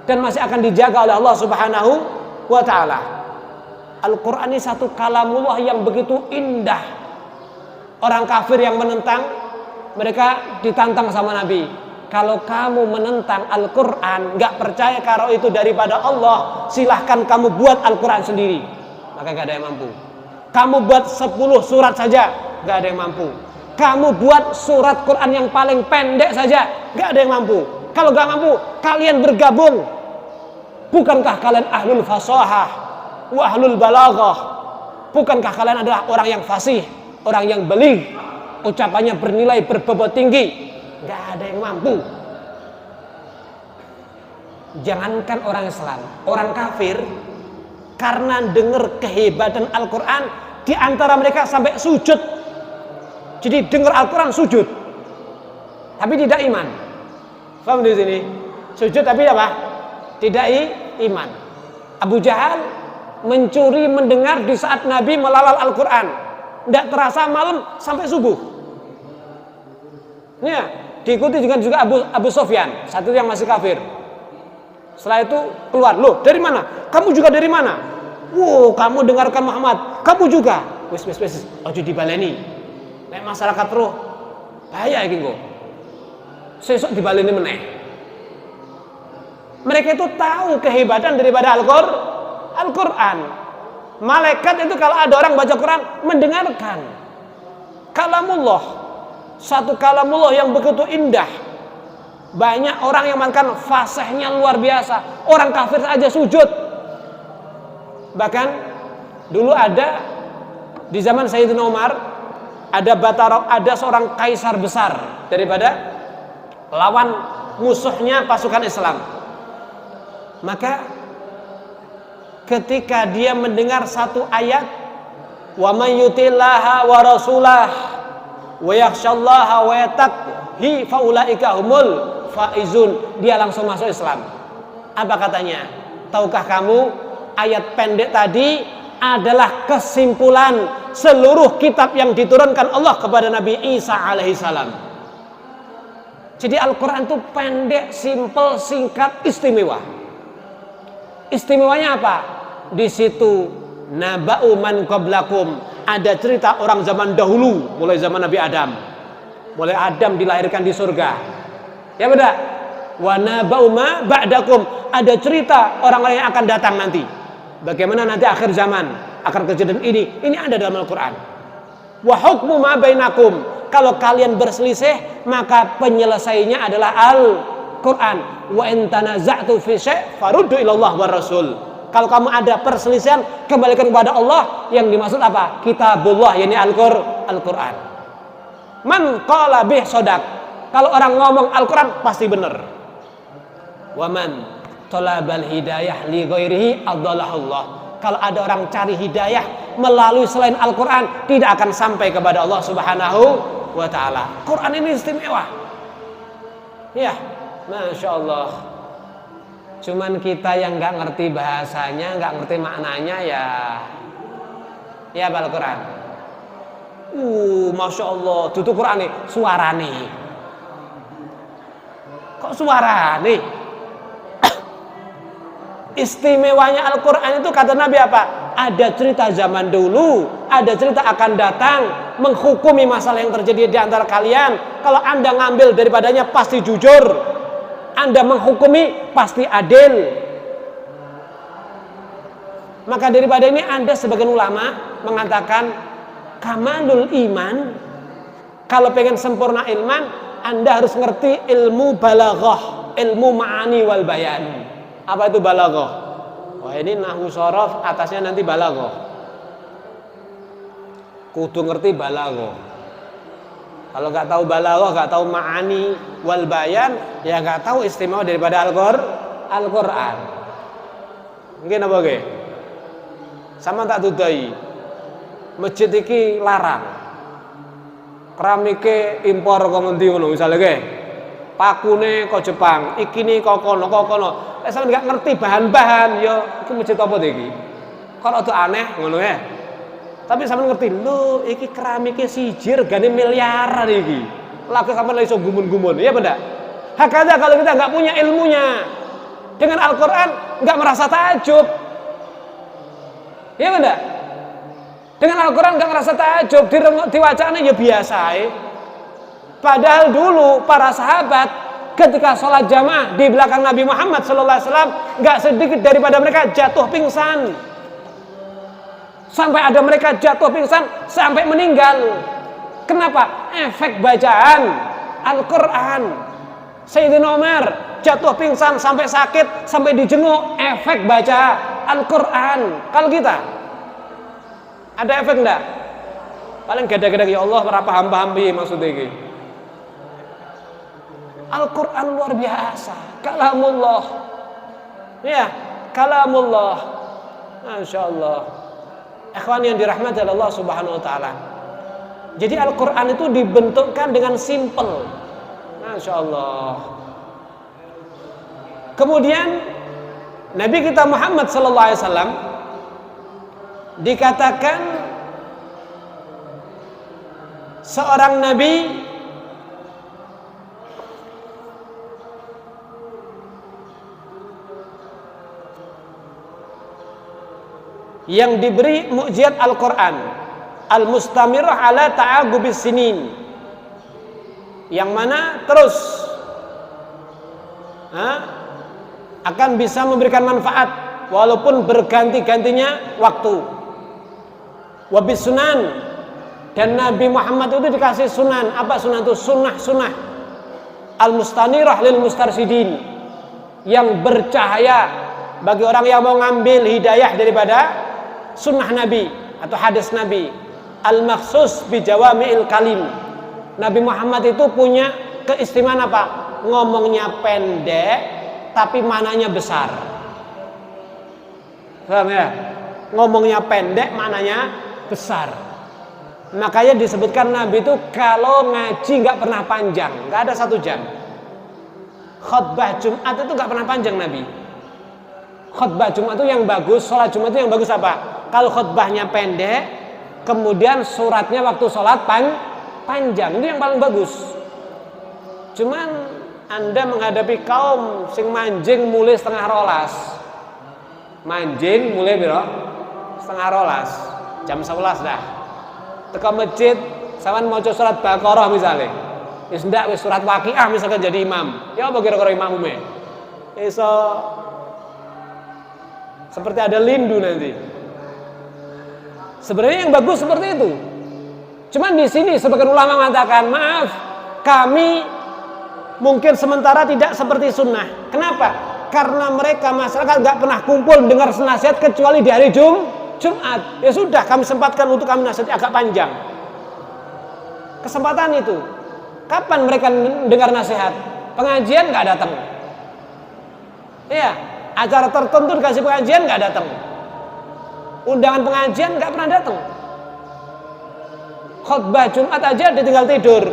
dan masih akan dijaga oleh Allah Subhanahu wa ta'ala. Al-Quran ini satu kalamullah yang begitu indah. Orang kafir yang menentang, mereka ditantang sama Nabi. Kalau kamu menentang Al-Quran, gak percaya kalau itu daripada Allah, silahkan kamu buat Al-Quran sendiri. Maka gak ada yang mampu. Kamu buat 10 surat saja, gak ada yang mampu. Kamu buat surat Quran yang paling pendek saja, gak ada yang mampu. Kalau gak mampu, kalian bergabung. Bukankah kalian ahlul fasahah wa ahlul balaghah? Bukankah kalian adalah orang yang fasih, orang yang beligh, ucapannya bernilai berbobot tinggi? Gak ada yang mampu. Jangankan orang Islam, orang kafir karena dengar kehebatan Al-Quran, di antara mereka sampai sujud. Jadi dengar Al-Quran sujud, tapi tidak iman. Paham di sini? Sujud tapi apa? Tidak iman. Abu Jahal mencuri mendengar di saat Nabi melalal Al-Quran. Tidak terasa malam sampai subuh. Ya, diikuti juga Abu Sufyan, satu yang masih kafir. Setelah itu keluar, loh dari mana? Kamu juga dari mana? Wow, kamu dengarkan Muhammad, kamu juga. Wis, ojo dibaleni. Nek masyarakat roh, bahaya iki kok. Sesuk dibaleni meneh. Mereka itu tahu kehebatan daripada Al-Quran. Malaikat itu kalau ada orang baca Quran mendengarkan. Kalamullah, satu kalamullah yang begitu indah, Banyak orang yang mengatakan fasihnya luar biasa, orang kafir saja sujud. Bahkan dulu ada di zaman Sayyidina Umar, ada seorang kaisar besar daripada lawan musuhnya pasukan Islam. Maka ketika dia mendengar satu ayat, wa may yutillaha wa rasulah wa yakhshallaha wa yattaqhi faulaika humul faizun, dia langsung masuk Islam. Apa katanya? Tahukah kamu ayat pendek tadi adalah kesimpulan seluruh kitab yang diturunkan Allah kepada Nabi Isa alaihissalam. Jadi Al-Quran itu pendek, simpel, singkat, istimewa. Istimewanya apa? Di situ naba'u man qablakum, ada cerita orang zaman dahulu, mulai zaman Nabi Adam. Mulai Adam dilahirkan di surga. Ya beda. Wa naba'u ma ba'dakum, ada cerita orang-orang yang akan datang nanti. Bagaimana nanti akhir zaman akan kejadian ini ada dalam Al-Quran. Wa hukmu ma bainakum, kalau kalian berselisih maka penyelesainya adalah Al-Quran. Wa in tanaza'tu fi syai' faruddu ila Allah war Rasul. Kalau kamu ada perselisihan, kembalikan kepada Allah. Yang dimaksud apa? Kitabullah, yakni Al-Quran. Man qala bih shadaq, kalau orang ngomong Al-Quran pasti benar. Wa man talabal hidayah li ghairihi adallahullah, kalau ada orang cari hidayah melalui selain Al-Quran, tidak akan sampai kepada Allah Subhanahu wa ta'ala. Quran ini istimewa. Ya, Masya Allah. Cuman kita yang nggak ngerti bahasanya, nggak ngerti maknanya, ya Al-Quran. Masya Allah, tutup Quran nih, suara nih. Kok suara nih? Istimewanya Al-Quran itu kata Nabi apa? Ada cerita zaman dulu, ada cerita akan datang, menghukumi masalah yang terjadi di antara kalian. Kalau Anda ngambil daripadanya pasti jujur, Anda menghukumi pasti adil. Maka daripada ini Anda sebagian ulama mengatakan kamalul iman, kalau pengen sempurna ilman, Anda harus ngerti ilmu balaghah, ilmu ma'ani wal bayan. Apa itu balaghah? Wah, ini nahwu shorof, atasnya nanti balaghah. Kudu ngerti balaghah. Kalau nggak tahu balaghah, nggak tahu ma'ani wal bayan, ya nggak tahu istimewa daripada Al-Quran. Mungkin apa ge? Sama tak tudai. Masjid iki larang. Keramike impor kok ngendi ngono misale ge. Pakune kok Jepang, ikine kok kono. Lek sampeyan enggak ngerti bahan-bahan, ya iki masjid apa iki? Kok rada aneh ngono ya. Tapi sampeyan ngerti, lho iki keramike siji regane miliaran iki. Lagi sampeyan iso gumun-gumun, ya benda. Hakada kalau kita enggak punya ilmunya dengan Al-Qur'an enggak merasa takjub. Ya benda. Dengan Al-Quran gak ngerasa takjub, diwacana ya biasa. Padahal dulu para sahabat ketika sholat jamaah di belakang Nabi Muhammad SAW, gak sedikit daripada mereka jatuh pingsan. Sampai ada mereka jatuh pingsan sampai meninggal. Kenapa? Efek bacaan Al-Quran. Sayyidina Umar jatuh pingsan sampai sakit, sampai dijenguk, efek baca Al-Quran. Kalau kita ada efek enggak? Paling gada-gada, ya Allah para paham-paham piye maksudnya iki. Al-Quran luar biasa, kalamullah. Ya, kalamullah. Masya Allah. Ikhwan yang dirahmati Allah Subhanahu wa ta'ala. Jadi Al-Quran itu dibentukkan dengan simple. Masya Allah. Kemudian Nabi kita Muhammad sallallahu alaihi wasallam dikatakan seorang nabi yang diberi mukjizat Al-Quran, al-mustamirah ala ta'agubis sinin, yang mana terus akan bisa memberikan manfaat walaupun berganti-gantinya waktu. Wabis sunan, dan Nabi Muhammad itu dikasih sunan. Apa sunan itu? Sunnah-sunnah. al-mustanirah lil mustarsidin, yang bercahaya bagi orang yang mau ngambil hidayah daripada sunnah Nabi atau hadis Nabi. Al-makhsus bi jawami'il kalim. Nabi Muhammad itu punya keistimewaan apa? Ngomongnya pendek tapi mananya besar. Paham ya? Ngomongnya pendek mananya besar. Makanya disebutkan Nabi itu kalau ngaji nggak pernah panjang, nggak ada 1 jam. Khutbah Jumat itu nggak pernah panjang Nabi. Khutbah Jumat itu yang bagus, sholat Jumat itu yang bagus apa? Kalau khutbahnya pendek, kemudian suratnya waktu sholat panjang, itu yang paling bagus. Cuman Anda menghadapi kaum sing manjing mulai 10:30. Manjing mulai biro 10:30, jam 11 dah. Teka masjid, sampean maca surat Baqarah misalnya. Wis ndak wis surat Waqiah misalkan jadi imam. Ya apa kira-kira imamnya? Iso seperti ada lindu nanti. Sebenarnya yang bagus seperti itu. Cuman di sini sebagian ulama mengatakan, maaf, kami mungkin sementara tidak seperti sunnah. Kenapa? Karena mereka masyarakat nggak pernah kumpul dengar nasihat kecuali di hari Jumat. Ya sudah, kami sempatkan untuk kami nasihat agak panjang. Kesempatan itu. Kapan mereka dengar nasihat? Pengajian nggak datang. Iya, acara tertentu dikasih pengajian nggak datang. Undangan pengajian nggak pernah datang. Khutbah Jumat aja ditinggal tidur.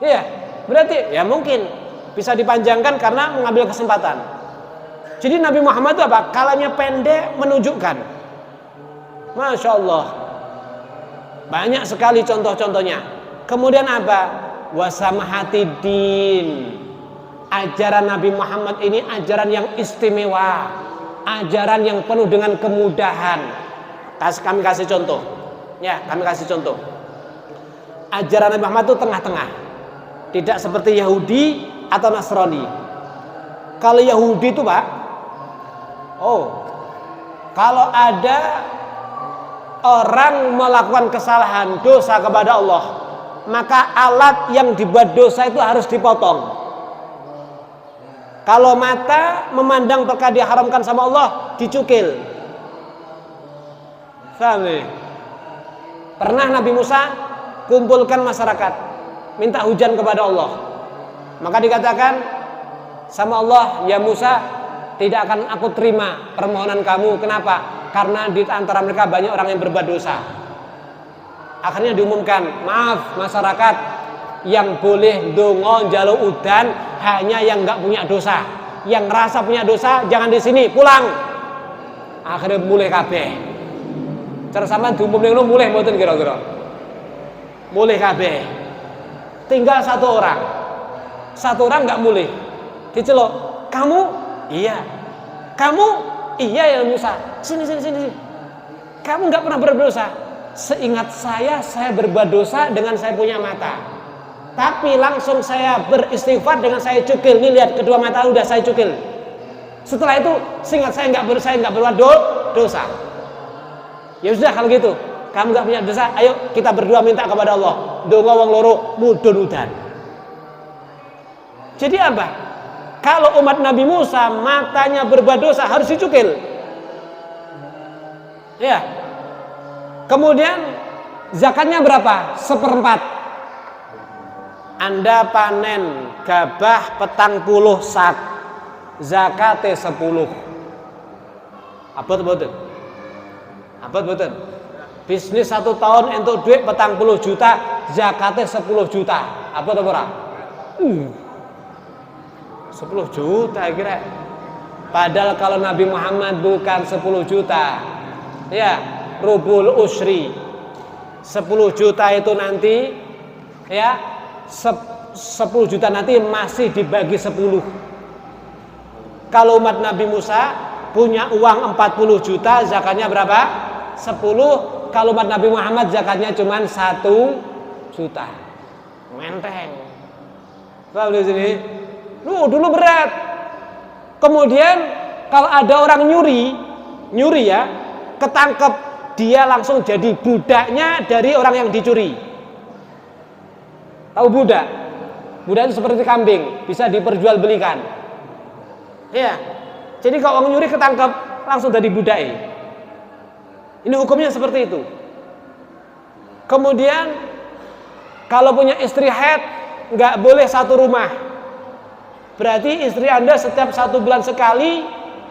Iya, berarti ya mungkin bisa dipanjangkan karena mengambil kesempatan. Jadi Nabi Muhammad itu apa? Kalanya pendek menunjukkan. Masya Allah. Banyak sekali contoh-contohnya. Kemudian apa? Wasamahatidin. Ajaran Nabi Muhammad ini ajaran yang istimewa, ajaran yang penuh dengan kemudahan. Kami kasih contoh. Ya, kami kasih contoh. Ajaran Nabi Muhammad itu tengah-tengah. Tidak seperti Yahudi atau Nasrani. Kalau Yahudi itu, Pak, kalau ada orang melakukan kesalahan, dosa kepada Allah, maka alat yang dibuat dosa itu harus dipotong. Kalau mata memandang perkara diharamkan sama Allah, dicukil. Paham ya? Pernah Nabi Musa kumpulkan masyarakat, minta hujan kepada Allah. Maka dikatakan sama Allah, ya Musa, tidak akan aku terima permohonan kamu. Kenapa? Karena di antara mereka banyak orang yang berbuat dosa. Akhirnya diumumkan, maaf masyarakat, yang boleh dongo njaluk udan hanya yang nggak punya dosa. Yang ngerasa punya dosa jangan di sini, pulang. Akhirnya mulai kabeh. Cara sampean diumumne ngono mulai mboten kira-kira. Mulai kabeh. Tinggal satu orang. Satu orang nggak mulai. Diceluk, "Kamu?" "Iya." "Kamu?" "Iya ya Musa." Sini. "Kamu nggak pernah berdosa." "Seingat saya berbuat dosa dengan saya punya mata. Tapi langsung saya beristighfar dengan saya cukil. Nih lihat, kedua mata udah saya cukil. Setelah itu seingat saya nggak berbuat dosa." Ya sudah kalau gitu, kamu nggak punya dosa, ayo kita berdua minta kepada Allah. Donga wong loro mudhun udan. Jadi apa? Kalau umat Nabi Musa matanya berbuat dosa harus dicukil. Ya. Kemudian zakatnya berapa? 1/4. Anda panen gabah 40 sak, zakatnya 10. Abot betul. Bisnis 1 tahun untuk duit 40 juta, zakatnya 10 juta. Abot apa ora? 10 juta kira. Padahal kalau Nabi Muhammad bukan 10 juta. Ya, rubul usri. 10 juta itu nanti ya 10 juta nanti masih dibagi 10. Kalau umat Nabi Musa punya uang 40 juta, zakatnya berapa? 10. Kalau umat Nabi Muhammad zakatnya cuma 1 juta. Menteng. Paham di sini? Dulu berat. Kemudian kalau ada orang nyuri ya, ketangkep, dia langsung jadi budaknya dari orang yang dicuri. Tahu budak? Budak itu seperti kambing, bisa diperjualbelikan. Ya. Jadi kalau orang nyuri ketangkep, langsung jadi budai. Ini hukumnya seperti itu. Kemudian kalau punya istri haid, nggak boleh satu rumah. Berarti istri Anda setiap 1 bulan sekali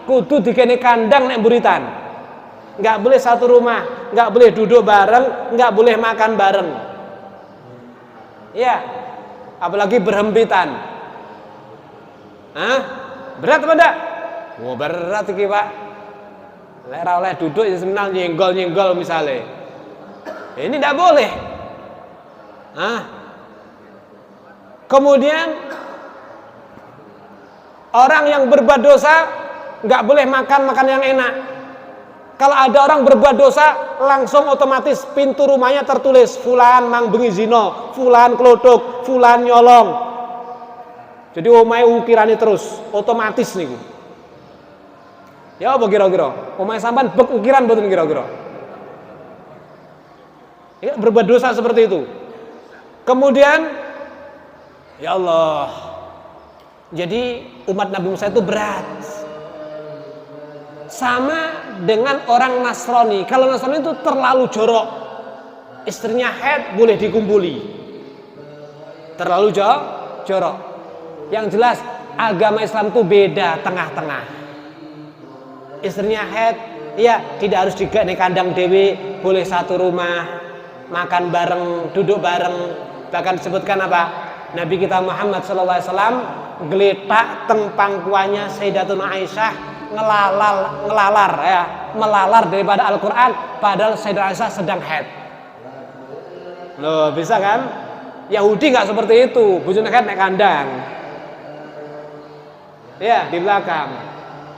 kudu dikene kandang nek buritan. Nggak boleh satu rumah, nggak boleh duduk bareng, nggak boleh makan bareng. Ya, apalagi berhempitan. Hah? Berat apa enggak? Wah, berat iki, Pak. Lek ora oleh duduk ya semenal nyenggol-nyenggol misalnya. Ini enggak boleh. Hah? Kemudian orang yang berbuat dosa enggak boleh makan yang enak. Kalau ada orang berbuat dosa, langsung otomatis pintu rumahnya tertulis fulan mang bengi zina, fulan klothok, fulan nyolong. Jadi omahe ukirannya terus, otomatis niku. Ya apa kira-kira? Omahe sampean bek ukiran mboten kira-kira? Ya, berbuat dosa seperti itu. Kemudian ya Allah. Jadi umat Nabi Musa itu berat. Sama dengan orang Nasrani. Kalau Nasrani itu terlalu jorok. Istrinya haid boleh dikumpuli. Terlalu jorok. Yang jelas agama Islam itu beda, tengah-tengah. Istrinya haid, ya tidak harus juga nih kandang dewi, boleh satu rumah, makan bareng, duduk bareng. Bahkan disebutkan apa? Nabi kita Muhammad SAW geletak teng pangkuannya Sayyidatuna Aisyah melalar daripada Al-Quran, padahal Sayyidatuna Aisyah sedang haid. Loh, bisa kan? Yahudi nggak seperti itu, bojone haid naik kandang. Ya, di belakang.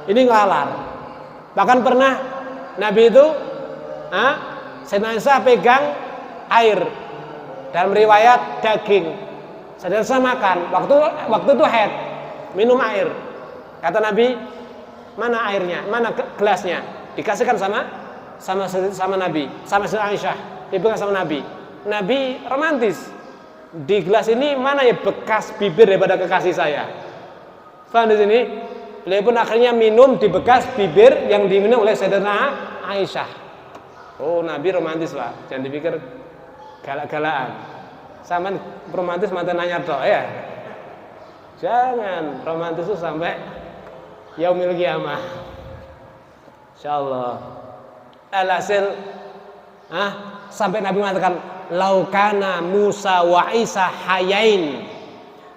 Ini ngelalar. Bahkan pernah Nabi itu Sayyidatuna Aisyah pegang air. Dalam riwayat daging. Sayyidatuna Aisyah makan. Waktu itu haid, minum air. Kata Nabi, mana airnya? Mana gelasnya? Dikasihkan sama Nabi, sama Sayyidatuna Aisyah. Dipegang sama Nabi. Nabi romantis. Di gelas ini mana ya bekas bibir daripada kekasih saya? Faham di sini? Beliau pun akhirnya minum di bekas bibir yang diminum oleh Sayyidatuna Aisyah. Oh, Nabi romantis, Pak. Jangan dipikir galak-galakan. Sama romantis mantan nanya toh ya. Jangan romantis itu sampai yaumil qiyamah. Insyaallah. Alhasil sampai Nabi mengatakan laukana Musa wa Isa hayain.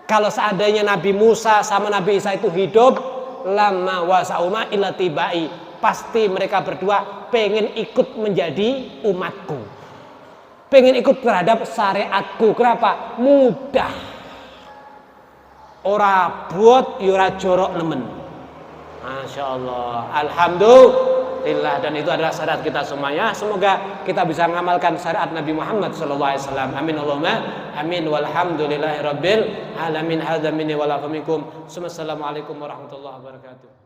Kalau seandainya Nabi Musa sama Nabi Isa itu hidup, lama wasauma illa tibai, pasti mereka berdua pengen ikut menjadi umatku, pengen ikut terhadap syariatku. Kenapa? Mudah, ora buat ora jorok nemen. Masya Allah, alhamdulillah. Dan itu adalah syariat kita semuanya. Semoga kita bisa mengamalkan syariat Nabi Muhammad SAW. Amin Allahumma amin. Walhamdulillahirabbil alamin. Hadza minni wa lakum. Assalamualaikum warahmatullahi wabarakatuh.